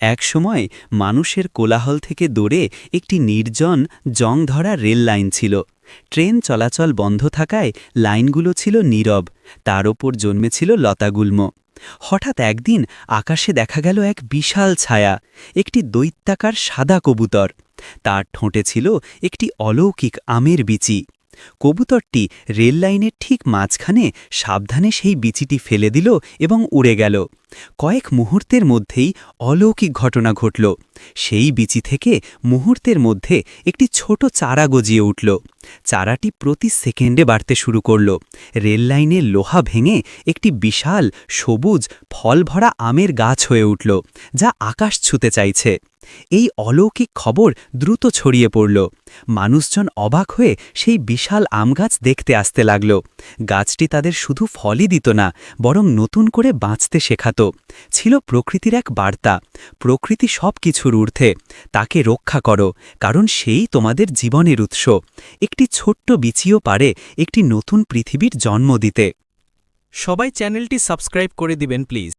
একসময় মানুষের কোলাহল থেকে দূরে একটি নির্জন জংধরা রেল লাইন ছিল। ট্রেন চলাচল বন্ধ থাকায় লাইনগুলো ছিল নীরব, তার ওপর জন্মেছিল লতাগুল্ম। হঠাৎ একদিন আকাশে দেখা গেল এক বিশাল ছায়া, একটি দৈত্যাকার সাদা কবুতর। তার ঠোঁটে ছিল একটি অলৌকিক আমের বিচি। কবুতরটি রেল লাইনের ঠিক মাঝখানে সাবধানে সেই বিচিটি ফেলে দিল এবং উড়ে গেল। কয়েক মুহূর্তের মধ্যেই অলৌকিক ঘটনা ঘটল। সেই বিচি থেকে মুহূর্তের মধ্যে একটি ছোট চারা গজিয়ে উঠল। চারাটি প্রতি সেকেন্ডে বাড়তে শুরু করল। রেল লাইনের লোহা ভেঙে একটি বিশাল সবুজ ফল ভরা আমের গাছ হয়ে উঠল, যা আকাশ ছুঁতে চাইছে। এই অলৌকিক খবর দ্রুত ছড়িয়ে পড়ল। মানুষজন অবাক হয়ে সেই বিশাল আম গাছ দেখতে আসতে লাগল। গাছটি তাদের শুধু ফলই দিত না, বরং নতুন করে বাঁচতে শেখাত। ছিল প্রকৃতির এক বার্তা, প্রকৃতি সব কিছুর ঊর্ধ্বে, তাকে রক্ষা করো, কারণ সেই তোমাদের জীবনের উৎস। একটি ছোট্ট বিচিও পারে একটি নতুন পৃথিবীর জন্ম দিতে। সবাই চ্যানেলটি সাবস্ক্রাইব করে দিবেন প্লিজ।